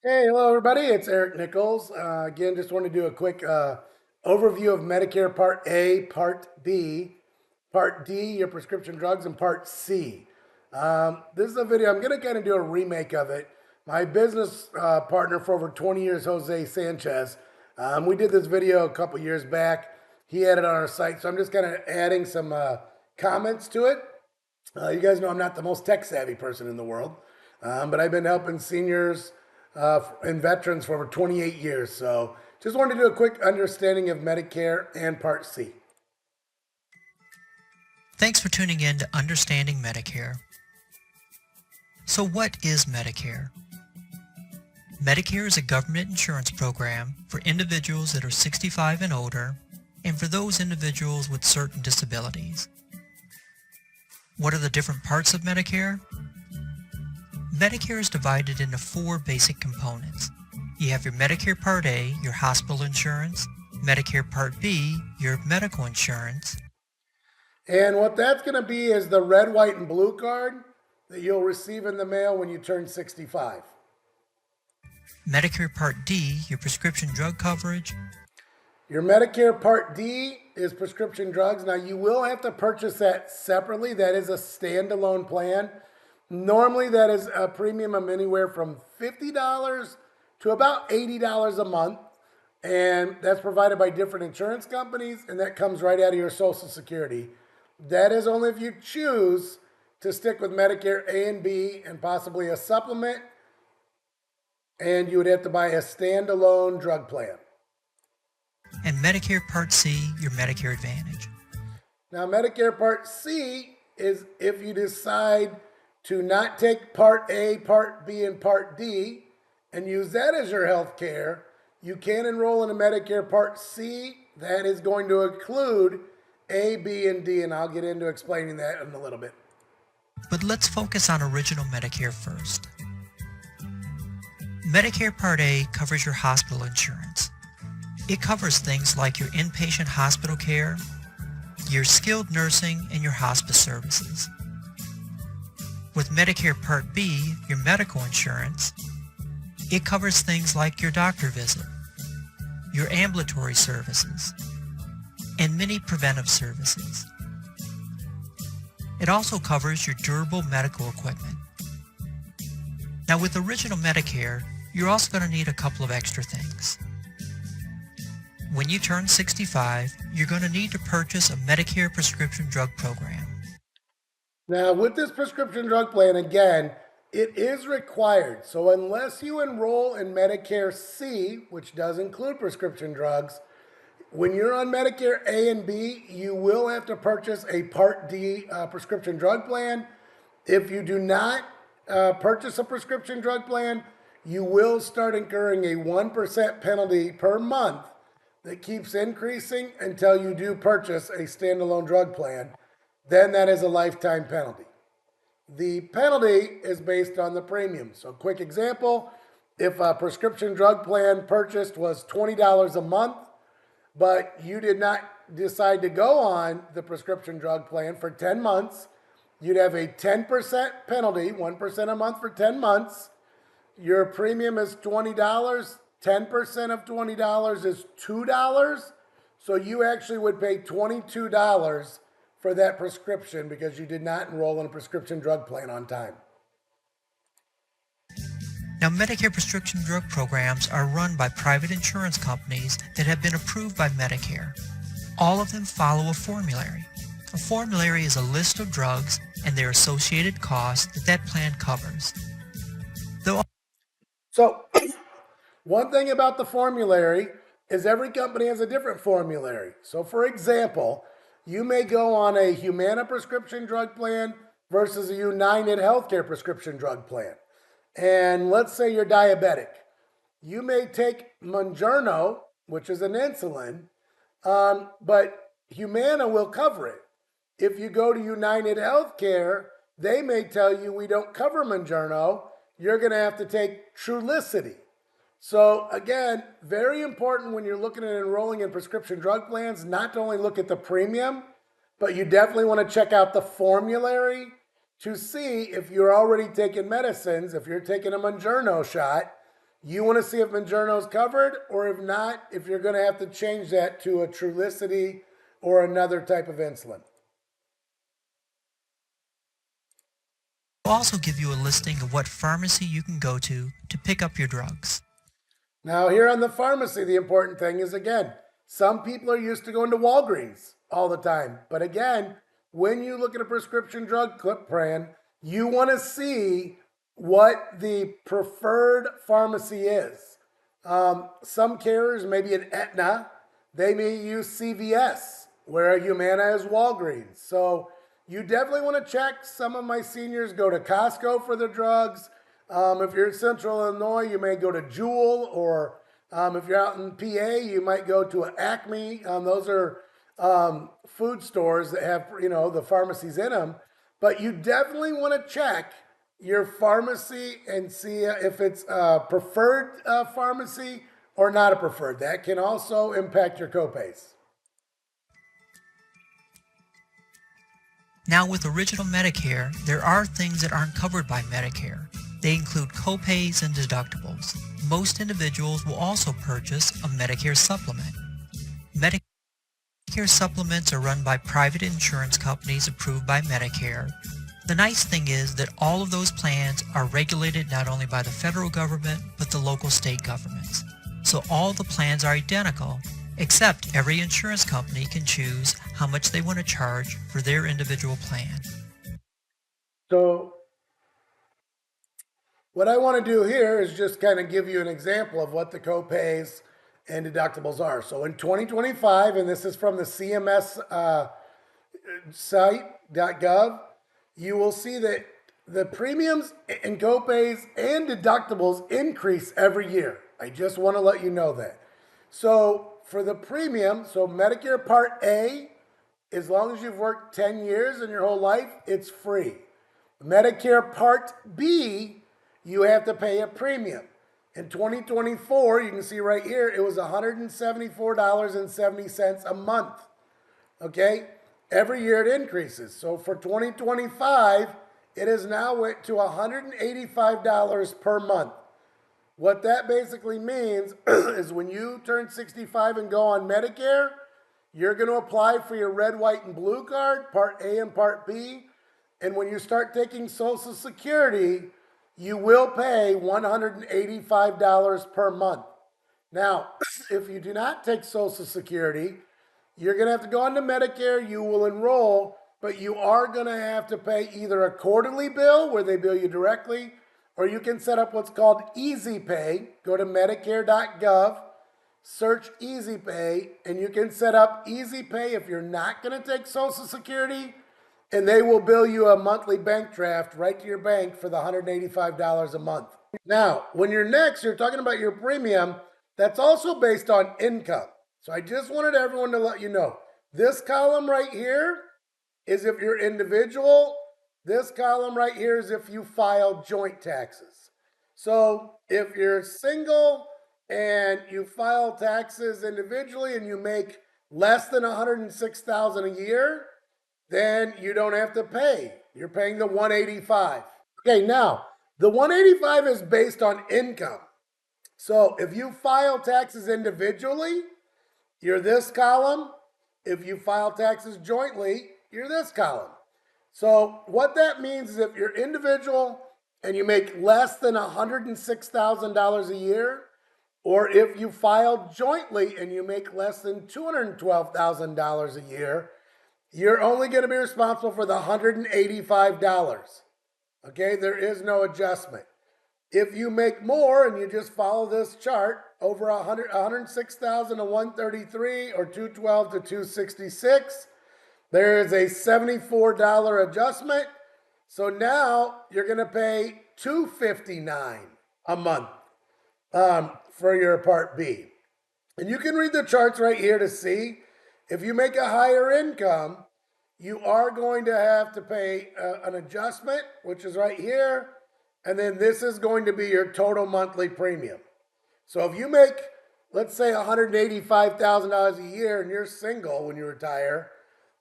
Hey, hello everybody. It's Eric Nichols. Again, just want to do a quick overview of Medicare Part A, Part B, Part D, your prescription drugs, and Part C. This is a video, I'm going to kind of do a remake of it. My business partner for over 20 years, Jose Sanchez, we did this video a couple years back. He had it on our site, so I'm just kind of adding some comments to it. You guys know I'm not the most tech savvy person in the world, but I've been helping seniors and veterans for over 28 years. So just wanted to do a quick understanding of Medicare and Part C. Thanks for tuning in to Understanding Medicare. So what is Medicare? Medicare is a government insurance program for individuals that are 65 and older and for those individuals with certain disabilities. What are the different parts of Medicare? Medicare is divided into four basic components. You have your Medicare Part A, your hospital insurance, Medicare Part B, your medical insurance. And what that's going to be is the red, white, and blue card that you'll receive in the mail when you turn 65. Medicare Part D, your prescription drug coverage. Your Medicare Part D is prescription drugs. Now, you will have to purchase that separately. That is a standalone plan. Normally, that is a premium of anywhere from $50 to about $80 a month. And that's provided by different insurance companies, and that comes right out of your Social Security. That is only if you choose to stick with Medicare A and B and possibly a supplement, and you would have to buy a standalone drug plan. And Medicare Part C, your Medicare Advantage. Now, Medicare Part C is if you decide to not take Part A, Part B, and Part D and use that as your health care, you can enroll in a Medicare Part C. That is going to include A, B, and D, and I'll get into explaining that in a little bit. But let's focus on original Medicare first. Medicare Part A covers your hospital insurance. It covers things like your inpatient hospital care, your skilled nursing, and your hospice services. With Medicare Part B, your medical insurance, it covers things like your doctor visit, your ambulatory services, and many preventive services. It also covers your durable medical equipment. Now with Original Medicare, you're also going to need a couple of extra things. When you turn 65, you're going to need to purchase a Medicare prescription drug program. Now, with this prescription drug plan, again, it is required. So unless you enroll in Medicare C, which does include prescription drugs, when you're on Medicare A and B, you will have to purchase a Part D prescription drug plan. If you do not purchase a prescription drug plan, you will start incurring a 1% penalty per month that keeps increasing until you do purchase a standalone drug plan. Then that is a lifetime penalty. The penalty is based on the premium. So quick example, if a prescription drug plan purchased was $20 a month, but you did not decide to go on the prescription drug plan for 10 months, you'd have a 10% penalty, 1% a month for 10 months. Your premium is $20. 10% of $20 is $2. So you actually would pay $22 for that prescription because you did not enroll in a prescription drug plan on time. Now, Medicare prescription drug programs are run by private insurance companies that have been approved by Medicare. All of them follow a formulary. A formulary is a list of drugs and their associated costs that plan covers. So one thing about the formulary is every company has a different formulary. So for example, you may go on a Humana prescription drug plan versus a United Healthcare prescription drug plan. And let's say you're diabetic. You may take Mounjaro, which is an insulin, but Humana will cover it. If you go to United Healthcare, they may tell you we don't cover Mounjaro. You're going to have to take Trulicity. So again, very important when you're looking at enrolling in prescription drug plans, not to only look at the premium, but you definitely want to check out the formulary to see if you're already taking medicines. If you're taking a Mounjaro shot, You want to see if Mounjaro is covered, or if not, if you're going to have to change that to a Trulicity or another type of insulin. We'll also give you a listing of what pharmacy you can go to pick up your drugs. Now, here on the pharmacy, the important thing is, again, some people are used to going to Walgreens all the time. But again, when you look at a prescription drug plan, you want to see what the preferred pharmacy is. Some carriers, maybe an Aetna, they may use CVS, where Humana is Walgreens. So you definitely want to check. Some of my seniors go to Costco for their drugs. If you're in Central Illinois, you may go to Jewel, or if you're out in PA, you might go to an Acme. Those are food stores that have, the pharmacies in them. But you definitely want to check your pharmacy and see if it's a preferred pharmacy or not a preferred. That can also impact your copays. Now with Original Medicare, there are things that aren't covered by Medicare. They include copays and deductibles. Most individuals will also purchase a Medicare supplement. Medicare supplements are run by private insurance companies approved by Medicare. The nice thing is that all of those plans are regulated not only by the federal government, but the local state governments. So all the plans are identical, except every insurance company can choose how much they want to charge for their individual plan. So what I want to do here is just kind of give you an example of what the copays and deductibles are. So in 2025, and this is from the CMS site.gov, you will see that the premiums and copays and deductibles increase every year. I just want to let you know that. So for the premium, so Medicare Part A, as long as you've worked 10 years in your whole life, it's free. Medicare Part B, you have to pay a premium. In 2024, you can see right here, it was $174.70 a month. Okay? Every year it increases. So for 2025, it is now went to $185 per month. What that basically means is when you turn 65 and go on Medicare, you're going to apply for your red, white, and blue card, Part A and Part B. And when you start taking Social Security, you will pay $185 per month. Now, if you do not take Social Security, you're going to have to go on to Medicare, you will enroll, but you are going to have to pay either a quarterly bill where they bill you directly, or you can set up what's called Easy Pay. Go to Medicare.gov, search Easy Pay, and you can set up Easy Pay if you're not going to take Social Security, and they will bill you a monthly bank draft right to your bank for the $185 a month. Now, when you're talking about your premium, that's also based on income. So I just wanted everyone to let you know, this column right here is if you're individual. This column right here is if you file joint taxes. So if you're single and you file taxes individually and you make less than $106,000 a year, then you don't have to pay. You're paying the $185. Okay, now the $185 is based on income. So if you file taxes individually, you're this column. If you file taxes jointly, you're this column. So what that means is if you're individual and you make less than $106,000 a year, or if you file jointly and you make less than $212,000 a year, you're only going to be responsible for the $185. Okay, there is no adjustment. If you make more and you just follow this chart, over 106,000 to 133 or 212 to 266, there is a $74 adjustment. So now you're going to pay $259 a month for your Part B. And you can read the charts right here to see if you make a higher income, you are going to have to pay an adjustment, which is right here. And then this is going to be your total monthly premium. So if you make, let's say, $185,000 a year and you're single when you retire,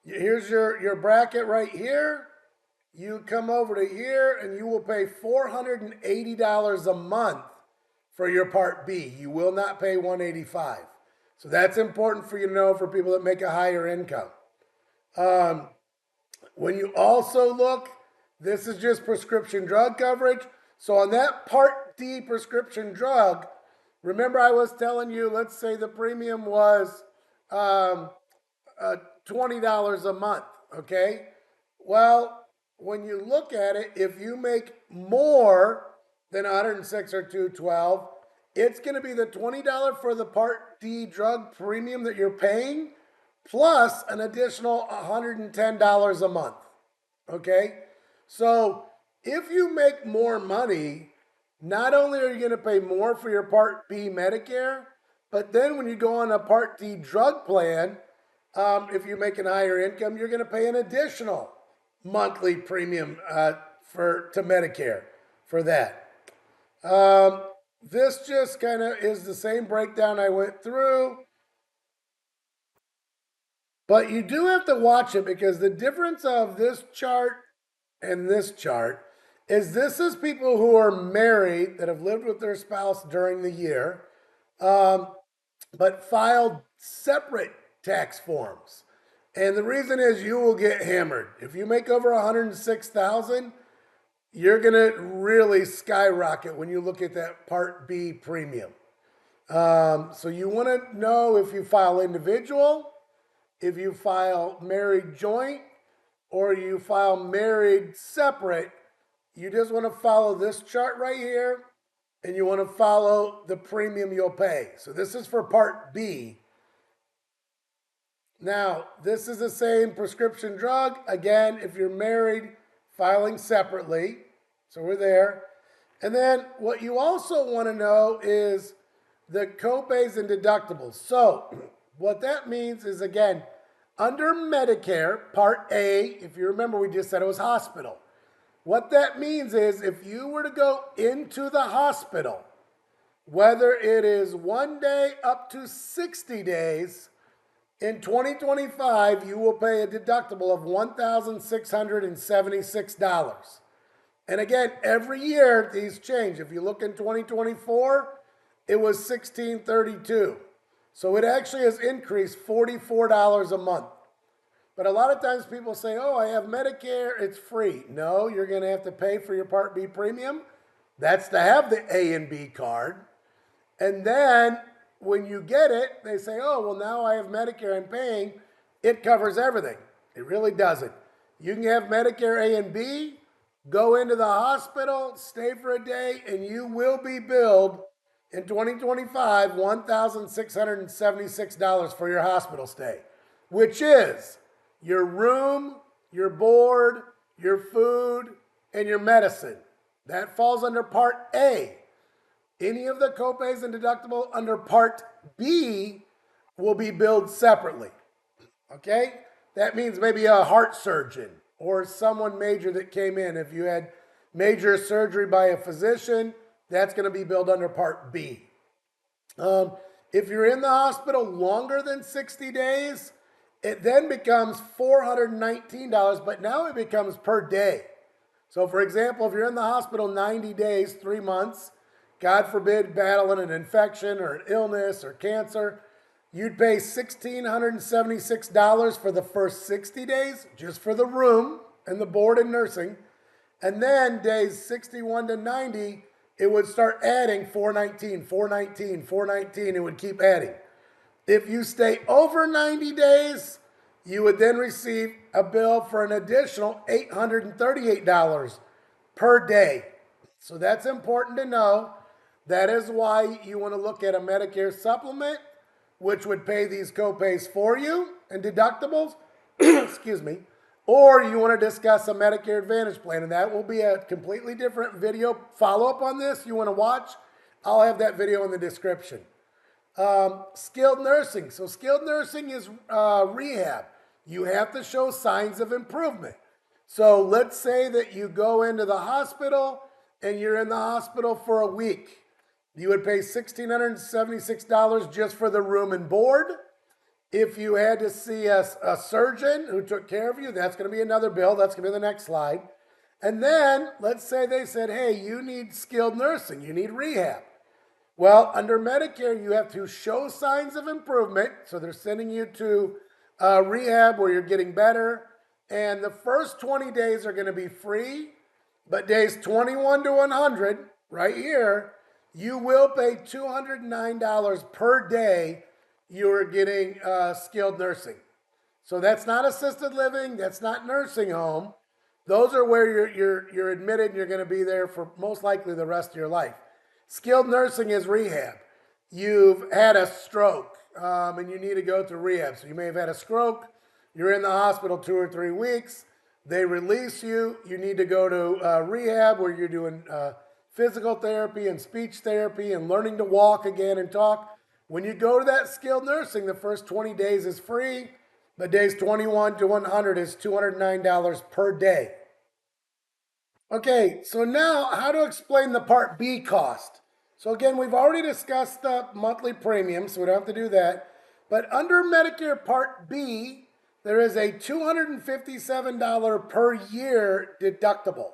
here's your bracket right here. You come over to here and you will pay $480 a month for your Part B. You will not pay $185. So that's important for you to know for people that make a higher income. When you also look, this is just prescription drug coverage. So on that Part D prescription drug, remember I was telling you, let's say the premium was $20 a month, okay? Well, when you look at it, if you make more than 106 or 212, it's going to be the $20 for the Part D drug premium that you're paying, plus an additional $110 a month, okay? So if you make more money, not only are you going to pay more for your Part B Medicare, but then when you go on a Part D drug plan, if you make a higher income, you're going to pay an additional monthly premium to Medicare for that. This just kind of is the same breakdown I went through. But you do have to watch it because the difference of this chart and this chart is this is people who are married that have lived with their spouse during the year, but filed separate tax forms. And the reason is you will get hammered. If you make over 106,000, you're going to really skyrocket when you look at that Part B premium. So you want to know if you file individual, if you file married joint, or you file married separate. You just want to follow this chart right here, and you want to follow the premium you'll pay. So this is for Part B. Now, this is the same prescription drug. Again, if you're married, filing separately. So we're there. And then what you also want to know is the copays and deductibles. So what that means is, again, under Medicare Part A, if you remember, we just said it was hospital. What that means is if you were to go into the hospital, whether it is 1 day up to 60 days, in 2025, you will pay a deductible of $1,676. And again, every year these change. If you look in 2024, it was $1,632. So it actually has increased $44 a month. But a lot of times people say, oh, I have Medicare, it's free. No, you're going to have to pay for your Part B premium. That's to have the A and B card. And then when you get it, they say, oh, well, now I have Medicare, I'm paying. It covers everything. It really doesn't. You can have Medicare A and B, go into the hospital, stay for a day, and you will be billed in 2025 $1,676 for your hospital stay, which is your room, your board, your food, and your medicine. That falls under Part A. Any of the copays and deductible under Part B will be billed separately. Okay? That means maybe a heart surgeon or someone major that came in. If you had major surgery by a physician, that's going to be billed under Part B. If you're in the hospital longer than 60 days, it then becomes $419, but now it becomes per day. So for example, if you're in the hospital 90 days, 3 months, God forbid, battling an infection or an illness or cancer, you'd pay $1,676 for the first 60 days, just for the room and the board and nursing. And then days 61 to 90, it would start adding $419, $419, $419. It would keep adding. If you stay over 90 days, you would then receive a bill for an additional $838 per day. So that's important to know. That is why you want to look at a Medicare supplement, which would pay these copays for you and deductibles, excuse me, or you want to discuss a Medicare Advantage plan, and that will be a completely different video follow-up on this. You want to watch? I'll have that video in the description. Skilled nursing. So skilled nursing is rehab. You have to show signs of improvement. So let's say that you go into the hospital and you're in the hospital for a week. You would pay $1,676 just for the room and board. If you had to see a surgeon who took care of you, that's going to be another bill. That's going to be the next slide. And then let's say they said, hey, you need skilled nursing. You need rehab. Well, under Medicare, you have to show signs of improvement. So they're sending you to rehab where you're getting better. And the first 20 days are going to be free. But days 21 to 100, right here, you will pay $209 per day you're getting skilled nursing. So that's not assisted living. That's not nursing home. Those are where you're admitted and you're going to be there for most likely the rest of your life. Skilled nursing is rehab. You've had a stroke and you need to go to rehab. So you may have had a stroke. You're in the hospital 2 or 3 weeks. They release you. You need to go to rehab where you're doing physical therapy and speech therapy and learning to walk again and talk. When you go to that skilled nursing, the first 20 days is free, but days 21 to 100 is $209 per day. Okay, so now how to explain the Part B cost. So again, we've already discussed the monthly premium, so we don't have to do that. But under Medicare Part B, there is a $257 per year deductible.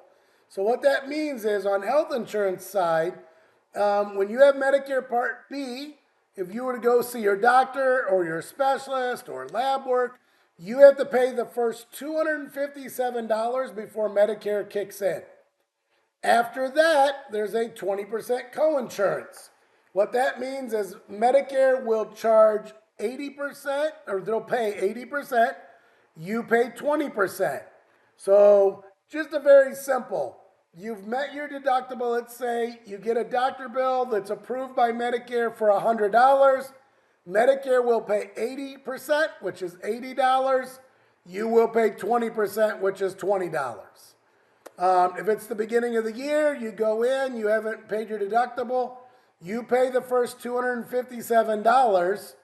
So what that means is on health insurance side, when you have Medicare Part B, if you were to go see your doctor or your specialist or lab work, you have to pay the first $257 before Medicare kicks in. After that, there's a 20% coinsurance. What that means is Medicare will charge 80%, or they'll pay 80%, you pay 20%. So just a very simple. You've met your deductible. Let's say you get a doctor bill that's approved by Medicare for $100. Medicare will pay 80%, which is $80. You will pay 20%, which is $20. If it's the beginning of the year, you go in, you haven't paid your deductible, you pay the first $257.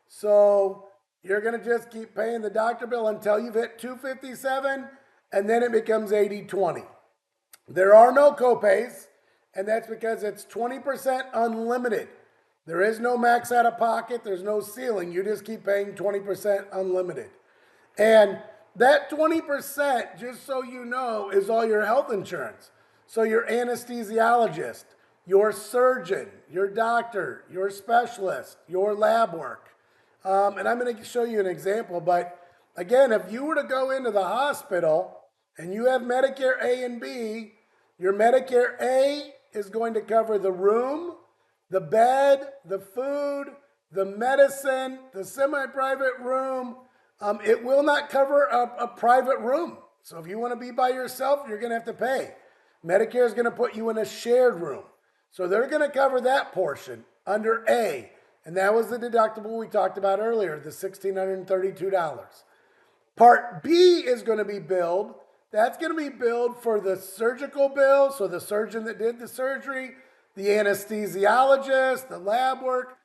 So you're going to just keep paying the doctor bill until you've hit $257, and then it becomes 80/20. There are no copays, and that's because it's 20% unlimited. There is no max out of pocket, there's no ceiling. You just keep paying 20% unlimited. And that 20%, just so you know, is all your health insurance. So your anesthesiologist, your surgeon, your doctor, your specialist, your lab work. And I'm going to show you an example, but again, if you were to go into the hospital and you have Medicare A and B, your Medicare A is going to cover the room, the bed, the food, the medicine, the semi-private room. It will not cover a private room. So if you want to be by yourself, you're going to have to pay. Medicare is going to put you in a shared room. So they're going to cover that portion under A. And that was the deductible we talked about earlier, the $1,632. Part B is going to be billed. That's going to be billed for the surgical bill, so the surgeon that did the surgery, the anesthesiologist, the lab work.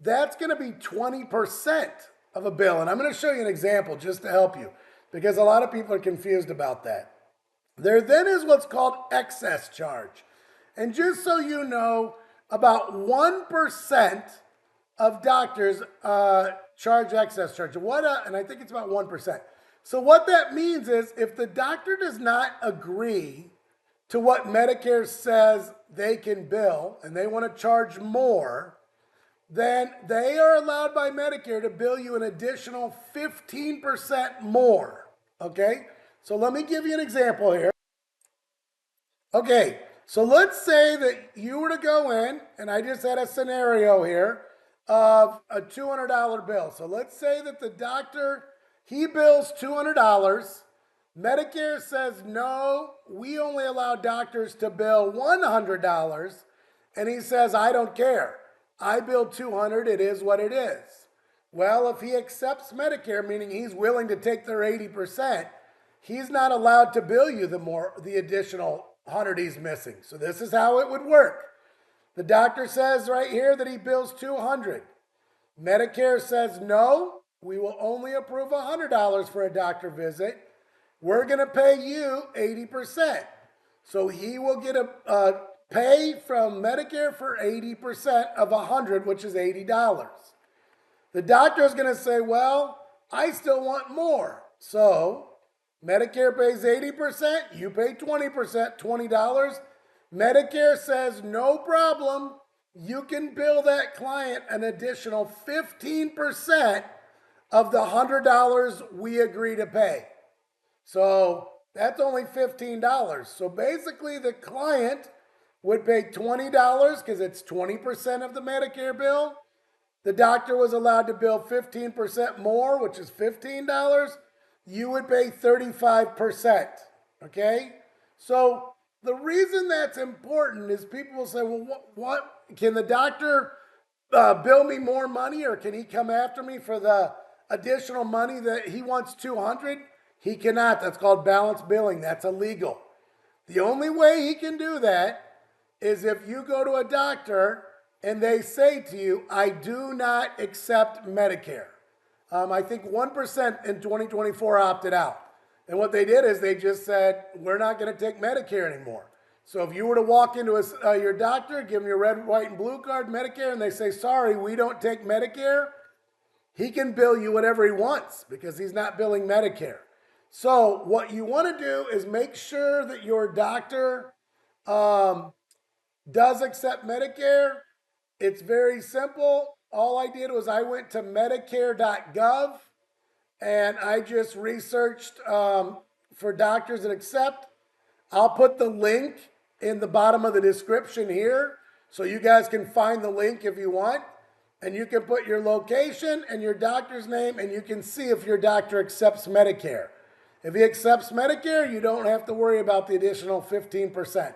That's going to be 20% of a bill. And I'm going to show you an example just to help you, because a lot of people are confused about that. There then is what's called excess charge. And just so you know, about 1% of doctors charge excess charge. And I think it's about 1%. So what that means is if the doctor does not agree to what Medicare says they can bill and they want to charge more, then they are allowed by Medicare to bill you an additional 15% more. Okay? So let me give you an example here. Okay, so let's say that you were to go in, and I just had a scenario here of a $200 bill. So let's say that the doctor, he bills $200. Medicare says, no, we only allow doctors to bill $100. And he says, I don't care. I bill $200, it is what it is. Well, if he accepts Medicare, meaning he's willing to take their 80%, he's not allowed to bill you the additional 100 he's missing. So this is how it would work. The doctor says right here that he bills $200. Medicare says, no, we will only approve $100 for a doctor visit. We're going to pay you 80%. So he will get a pay from Medicare for 80% of $100, which is $80. The doctor is going to say, well, I still want more. So Medicare pays 80%, you pay 20%, $20. Medicare says, no problem. you can bill that client an additional 15% of the $100 we agree to pay. So that's only $15. So basically, the client would pay $20 because it's 20% of the Medicare bill. The doctor was allowed to bill 15% more, which is $15. You would pay 35%. Okay? So the reason that's important is people will say, well, what can the doctor bill me more money, or can he come after me for the additional money that he wants 200? He cannot. That's called balance billing. That's illegal. The only way he can do that is if you go to a doctor and they say to you, I do not accept Medicare. I think 1% in 2024 opted out. And what they did is they just said, we're not going to take Medicare anymore. So if you were to walk into your doctor, give them your red, white, and blue card, Medicare, and they say, sorry, we don't take Medicare, he can bill you whatever he wants because he's not billing Medicare. So what you want to do is make sure that your doctor does accept Medicare. It's very simple. All I did was I went to medicare.gov and I just researched for doctors that accept. I'll put the link in the bottom of the description here so you guys can find the link if you want. And you can put your location and your doctor's name and you can see if your doctor accepts Medicare. If he accepts Medicare, you don't have to worry about the additional 15%.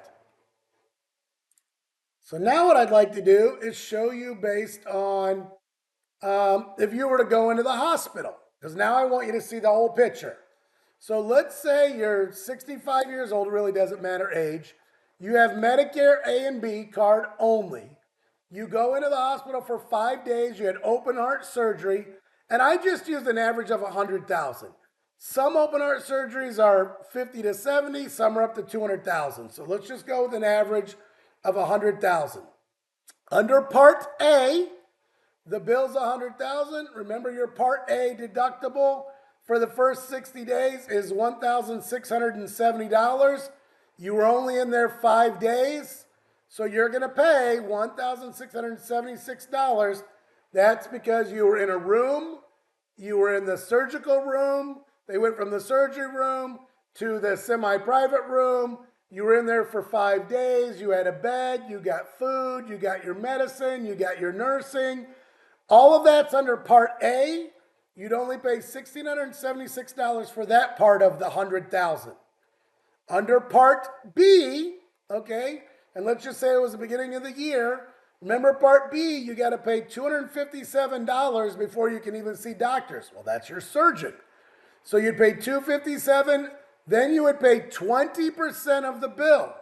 So now what I'd like to do is show you based on if you were to go into the hospital, because now I want you to see the whole picture. So let's say you're 65 years old, it really doesn't matter age. You have Medicare A and B card only. You go into the hospital for 5 days, you had open heart surgery, and I just used an average of 100,000. Some open heart surgeries are 50 to 70, some are up to 200,000. So let's just go with an average of 100,000. Under Part A, the bill's 100,000. Remember, your Part A deductible for the first 60 days is $1,670. You were only in there 5 days, so you're going to pay $1,676. That's because you were in a room, you were in the surgical room, they went from the surgery room to the semi-private room, you were in there for 5 days, you had a bed, you got food, you got your medicine, you got your nursing. All of that's under Part A. You'd only pay $1,676 for that part of the 100,000. Under Part B, okay, and let's just say it was the beginning of the year. Remember Part B, you got to pay $257 before you can even see doctors. Well, that's your surgeon. So you'd pay $257, then you would pay 20% of the bill.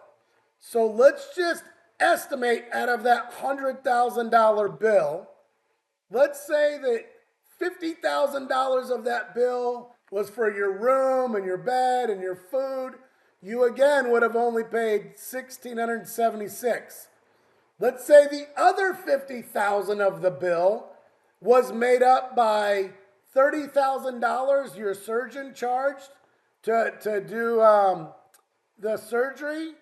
So let's just estimate out of that $100,000 bill, let's say that $50,000 of that bill was for your room and your bed and your food. You again would have only paid $1,676. Let's say the other $50,000 of the bill was made up by $30,000 your surgeon charged to do the surgery.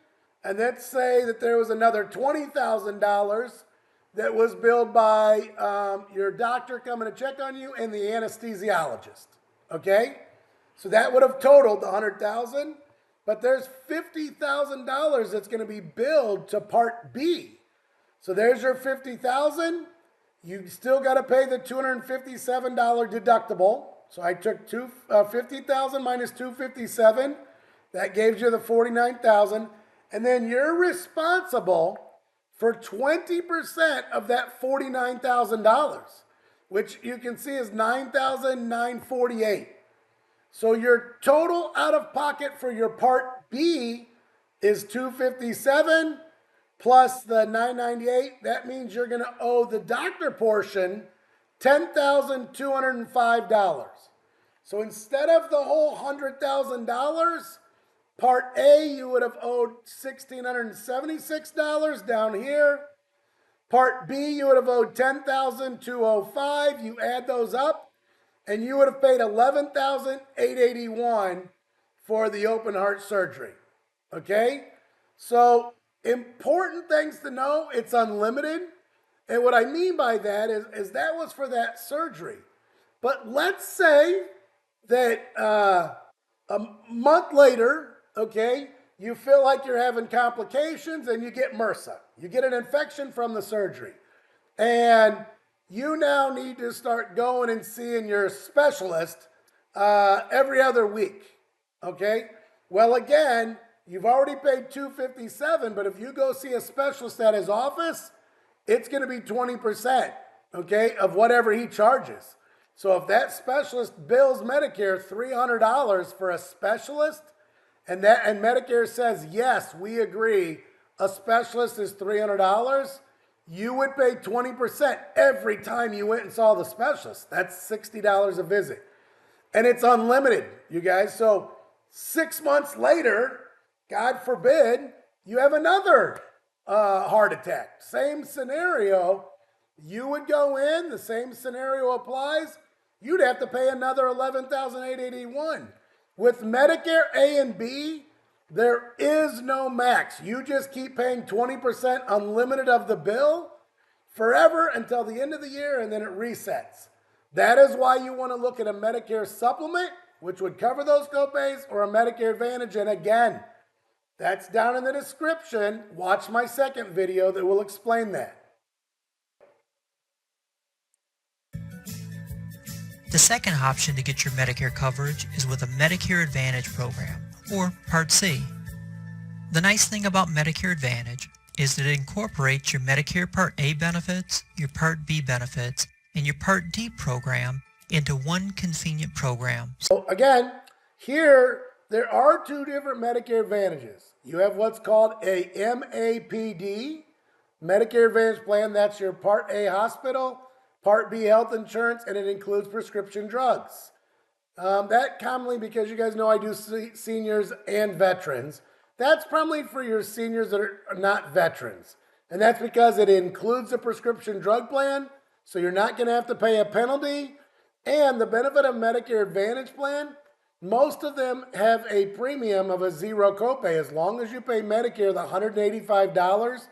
And let's say that there was another $20,000 that was billed by your doctor coming to check on you and the anesthesiologist. Okay? So that would have totaled the $100,000, but there's $50,000 that's going to be billed to Part B. So there's your $50,000. You still got to pay the $257 deductible. So I took $50,000 minus $257. That gives you the $49,000. And then you're responsible for 20% of that $49,000, which you can see is $9,948. So your total out of pocket for your Part B is $257 plus the $998. That means you're going to owe the doctor portion $10,205. So instead of the whole $100,000, Part A, you would have owed $1,676 down here. Part B, you would have owed $10,205. You add those up, and you would have paid $11,881 for the open heart surgery. Okay? So important things to know, it's unlimited. And what I mean by that is that was for that surgery. But let's say that a month later, okay, you feel like you're having complications and you get MRSA. You get an infection from the surgery. And you now need to start going and seeing your specialist every other week. Okay? Well, again, you've already paid $257, but if you go see a specialist at his office, it's going to be 20%, okay, of whatever he charges. So if that specialist bills Medicare $300 for a specialist, and Medicare says, yes, we agree, a specialist is $300, you would pay 20% every time you went and saw the specialist. That's $60 a visit. And it's unlimited, you guys. So 6 months later, God forbid, you have another heart attack. Same scenario. You would go in, the same scenario applies. You'd have to pay another $11,881. With Medicare A and B, there is no max. You just keep paying 20% unlimited of the bill forever until the end of the year, and then it resets. That is why you want to look at a Medicare supplement, which would cover those copays, or a Medicare Advantage. And again, that's down in the description. Watch my second video that will explain that. The second option to get your Medicare coverage is with a Medicare Advantage program, or Part C. The nice thing about Medicare Advantage is that it incorporates your Medicare Part A benefits, your Part B benefits, and your Part D program into one convenient program. So again, here there are two different Medicare Advantages. You have what's called a MAPD, Medicare Advantage plan. That's your Part A hospital, Part B health insurance, and it includes prescription drugs. That commonly, because you guys know I do seniors and veterans, that's probably for your seniors that are not veterans. And that's because it includes a prescription drug plan, so you're not going to have to pay a penalty. And the benefit of Medicare Advantage plan, most of them have a premium of a zero copay. As long as you pay Medicare the $185,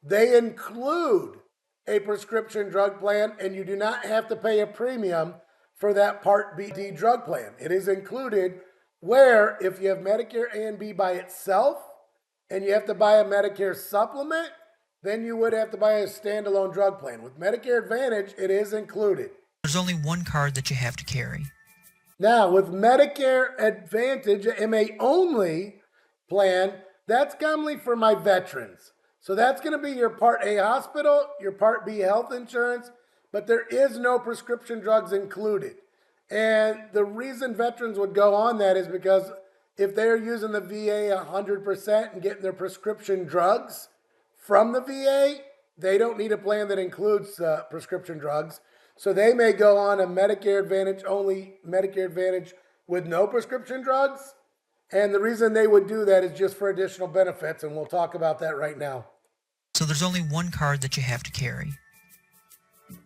they include a prescription drug plan, and you do not have to pay a premium for that Part B drug plan. It is included, where if you have Medicare A and B by itself and you have to buy a Medicare supplement, then you would have to buy a standalone drug plan. With Medicare Advantage, it is included. There's only one card that you have to carry. Now, with Medicare Advantage, MA only plan, that's commonly for my veterans. So that's going to be your Part A hospital, your Part B health insurance, but there is no prescription drugs included. And the reason veterans would go on that is because if they're using the VA 100% and getting their prescription drugs from the VA, they don't need a plan that includes prescription drugs. So they may go on a Medicare Advantage only, Medicare Advantage with no prescription drugs. And the reason they would do that is just for additional benefits, and we'll talk about that right now. So there's only one card that you have to carry.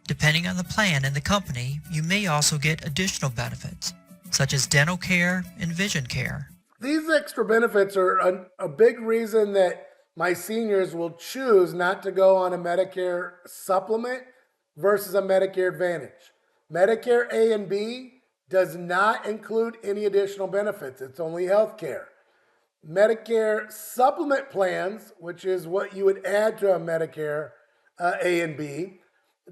Depending on the plan and the company, you may also get additional benefits, such as dental care and vision care. These extra benefits are a big reason that my seniors will choose not to go on a Medicare supplement versus a Medicare Advantage. Medicare A and B does not include any additional benefits. It's only health care. Medicare supplement plans, which is what you would add to a Medicare A and B,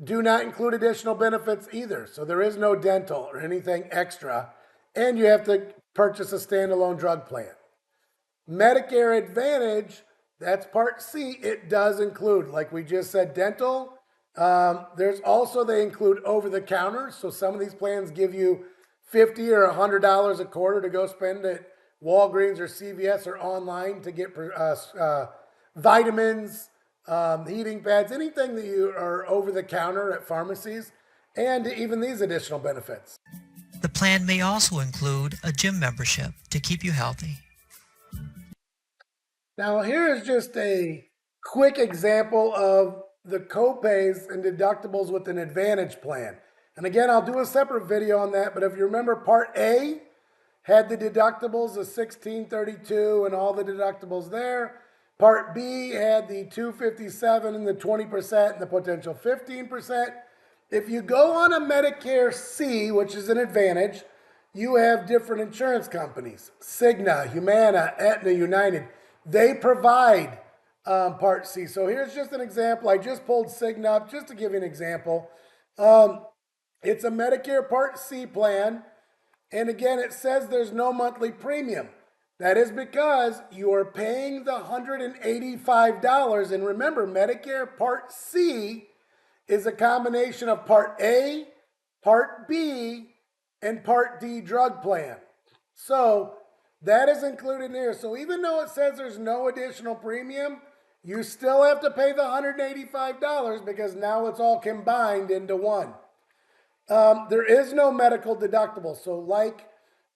do not include additional benefits either. So there is no dental or anything extra, and you have to purchase a standalone drug plan. Medicare Advantage, that's Part C, it does include, like we just said, dental. There's also, they include over-the-counter. So some of these plans give you $50 or $100 a quarter to go spend at Walgreens or CVS or online to get vitamins, heating pads, anything that you are over-the-counter at pharmacies, and even these additional benefits. The plan may also include a gym membership to keep you healthy. Now, here is just a quick example of the copays and deductibles with an Advantage plan. And again, I'll do a separate video on that, but if you remember, Part A had the deductibles of $1,632 and all the deductibles there. Part B had the 257 and the 20% and the potential 15%. If you go on a Medicare C, which is an advantage, you have different insurance companies. Cigna, Humana, Aetna, United. They provide Part C. So here's just an example. I just pulled Cigna up just to give you an example. It's a Medicare Part C plan. And again, it says there's no monthly premium. That is because you are paying the $185. And remember, Medicare Part C is a combination of Part A, Part B, and Part D drug plan. So that is included here. So even though it says there's no additional premium, you still have to pay the $185 because now it's all combined into one. There is no medical deductible. So like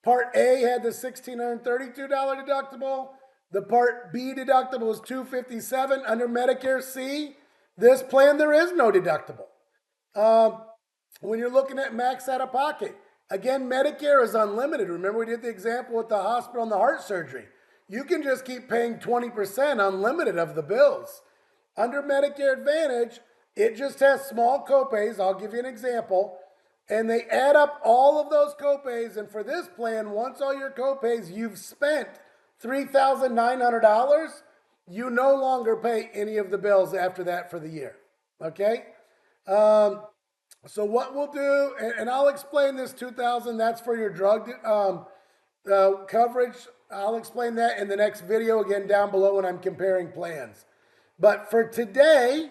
Part A had the $1,632 deductible, the Part B deductible was $257. Under Medicare C, this plan, there is no deductible. When you're looking at max out of pocket, again, Medicare is unlimited. Remember we did the example with the hospital and the heart surgery. You can just keep paying 20% unlimited of the bills. Under Medicare Advantage, it just has small copays. I'll give you an example. And they add up all of those copays. And for this plan, once all your copays, you've spent $3,900, you no longer pay any of the bills after that for the year. Okay? So what we'll do, and I'll explain this $2,000, that's for your drug coverage. I'll explain that in the next video again down below when I'm comparing plans. But for today,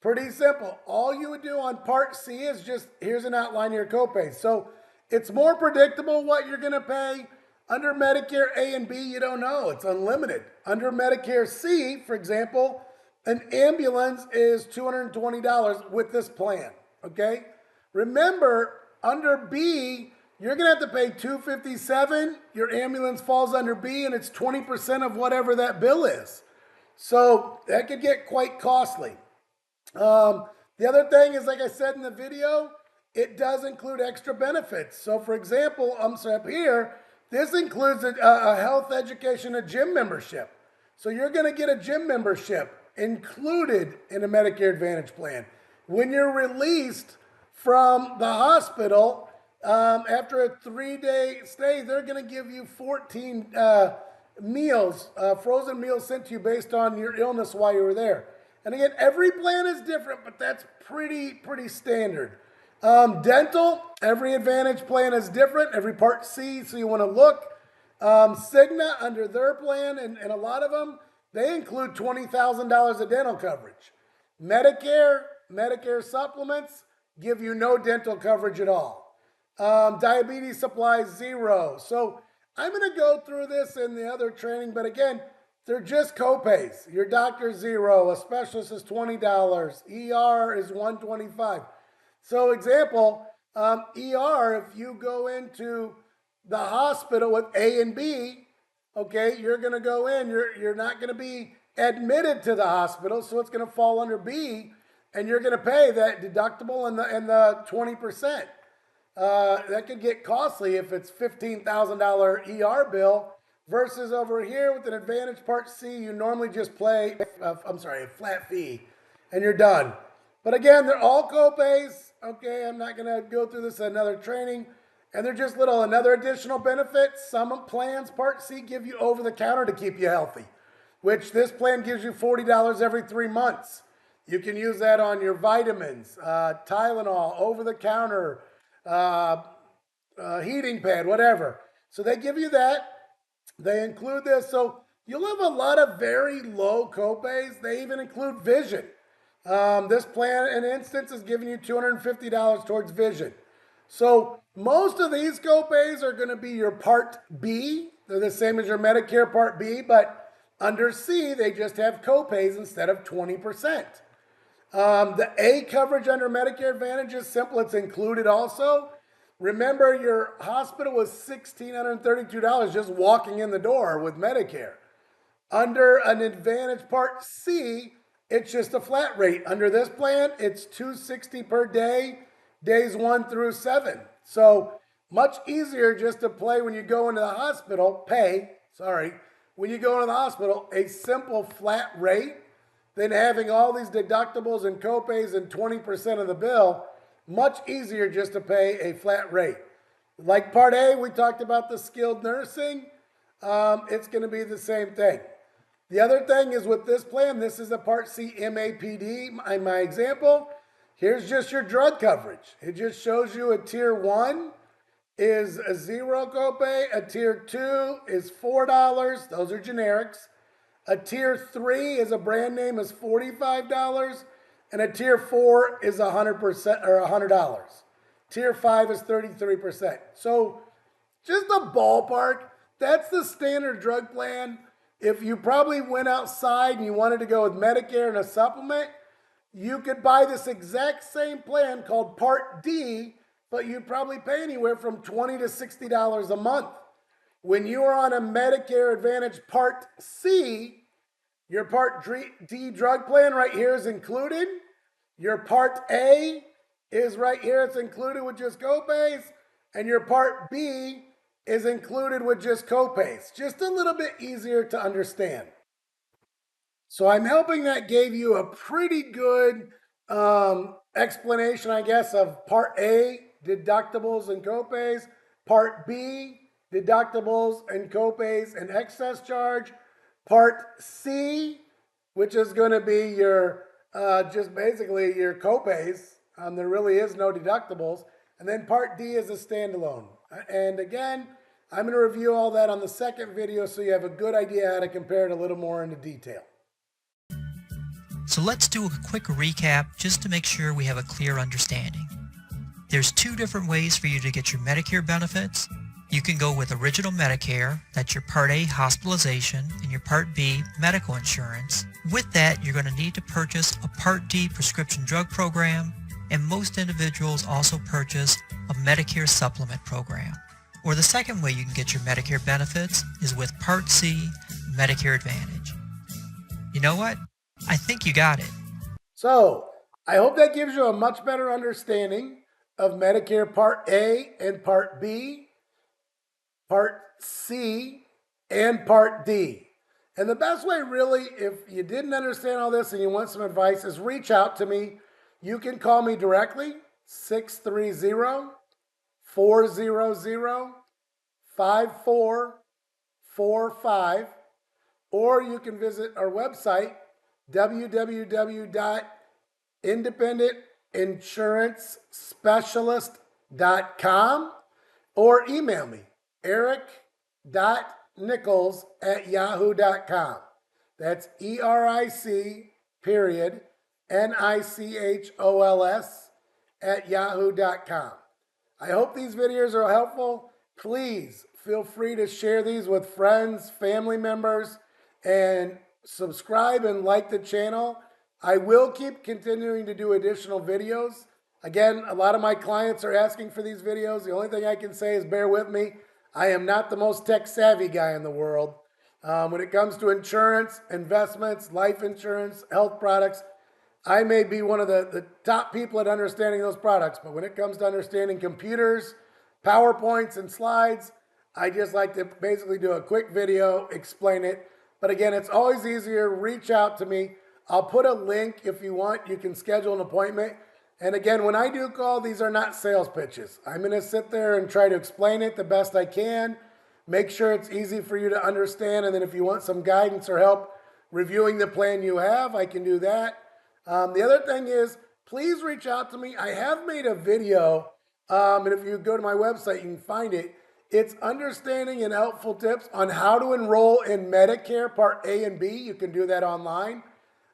pretty simple. All you would do on Part C is just, here's an outline of your copays. So it's more predictable what you're going to pay. Under Medicare A and B, you don't know. It's unlimited. Under Medicare C, for example, an ambulance is $220 with this plan. Okay? Remember, under B, you're going to have to pay $257. Your ambulance falls under B, and it's 20% of whatever that bill is. So that could get quite costly. The other thing is, like I said in the video, it does include extra benefits. So for example, up here, this includes a health education, a gym membership. So you're going to get a gym membership included in a Medicare Advantage plan. When you're released from the hospital, after a 3-day stay, they're going to give you 14 meals, frozen meals sent to you based on your illness while you were there. And again, every plan is different, but that's pretty standard. Dental, every Advantage plan is different. Every Part C, so you want to look. Cigna, under their plan, and a lot of them, they include $20,000 of dental coverage. Medicare supplements give you no dental coverage at all. Diabetes supplies, zero. So I'm going to go through this in the other training, but again, they're just copays. Your doctor's zero. A specialist is $20. ER is $125. So example, ER, if you go into the hospital with A and B, okay, you're going to go in. You're not going to be admitted to the hospital, so it's going to fall under B, and you're going to pay that deductible and the 20%. That could get costly if it's $15,000 ER bill. Versus over here with an Advantage Part C, you normally just pay, a flat fee, and you're done. But again, they're all copays. Okay, I'm not going to go through this in another training. And they're just another additional benefit. Some plans, Part C, give you over-the-counter to keep you healthy, which this plan gives you $40 every 3 months. You can use that on your vitamins, Tylenol, over-the-counter, heating pad, whatever. So they give you that. They include this, so you'll have a lot of very low copays. They even include vision. This plan, in instance, is giving you $250 towards vision. So most of these copays are going to be your Part B. They're the same as your Medicare Part B, but under C, they just have copays instead of 20%. The A coverage under Medicare Advantage is simple. It's included also. Remember, your hospital was $1,632 just walking in the door with Medicare. Under an Advantage Part C, it's just a flat rate. Under this plan, it's $260 per day, days 1 through 7. So much easier just to when you go into the hospital, when you go to the hospital, a simple flat rate than having all these deductibles and copays and 20% of the bill. Much easier just to pay a flat rate. Like Part A, we talked about the skilled nursing. It's going to be the same thing. The other thing is with this plan, this is a Part C MAPD, in my example. Here's just your drug coverage. It just shows you a Tier 1 is a 0 copay, a Tier 2 is $4, those are generics. A Tier 3 is a brand name is $45, and a Tier 4 is 100% or $100. Tier 5 is 33%. So just a ballpark, that's the standard drug plan. If you probably went outside and you wanted to go with Medicare and a supplement, you could buy this exact same plan called Part D, but you'd probably pay anywhere from $20 to $60 a month. When you are on a Medicare Advantage Part C, your Part D drug plan right here is included. Your Part A is right here, it's included with just copays. And your Part B is included with just copays. Just a little bit easier to understand. So I'm hoping that gave you a pretty good explanation, I guess, of Part A, deductibles and copays. Part B, deductibles and copays and excess charge. Part C, which is going to be your just basically your copays. There really is no deductibles. And then Part D is a standalone. And again, I'm going to review all that on the second video so you have a good idea how to compare it a little more into detail. So let's do a quick recap just to make sure we have a clear understanding. There's two different ways for you to get your Medicare benefits. You can go with Original Medicare, that's your Part A hospitalization, and your Part B medical insurance. With that, you're going to need to purchase a Part D prescription drug program, and most individuals also purchase a Medicare supplement program. Or the second way you can get your Medicare benefits is with Part C Medicare Advantage. You know what? I think you got it. So, I hope that gives you a much better understanding of Medicare Part A and Part B, Part C, and Part D. And the best way really, if you didn't understand all this and you want some advice, is reach out to me. You can call me directly, 630-400-5445, or you can visit our website, www.independentInsuranceSpecialist.com, or email me, eric.nichols@yahoo.com. That's ERIC.NICHOLS@yahoo.com. I hope these videos are helpful. Please feel free to share these with friends, family members, and subscribe and like the channel. I will keep continuing to do additional videos. Again, a lot of my clients are asking for these videos. The only thing I can say is bear with me. I am not the most tech savvy guy in the world. When it comes to insurance, investments, life insurance, health products, I may be one of the top people at understanding those products, but when it comes to understanding computers, PowerPoints, and slides, I just like to basically do a quick video, explain it. But again, it's always easier, reach out to me. I'll put a link if you want. You can schedule an appointment. And again, when I do call, these are not sales pitches. I'm going to sit there and try to explain it the best I can, make sure it's easy for you to understand. And then if you want some guidance or help reviewing the plan you have, I can do that. The other thing is, please reach out to me. I have made a video, and if you go to my website, you can find it. It's understanding and helpful tips on how to enroll in Medicare Part A and B. You can do that online.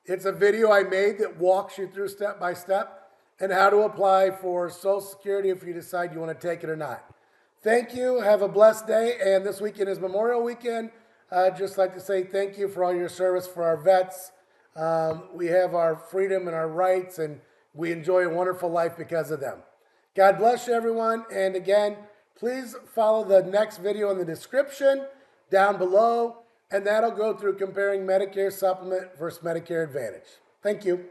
It's a video I made that walks you through step by step and how to apply for Social Security if you decide you want to take it or not. Thank you. Have a blessed day. And this weekend is Memorial Weekend. I'd just like to say thank you for all your service for our vets. We have our freedom and our rights, and we enjoy a wonderful life because of them. God bless you, everyone. And again, please follow the next video in the description down below, and that'll go through comparing Medicare Supplement versus Medicare Advantage. Thank you.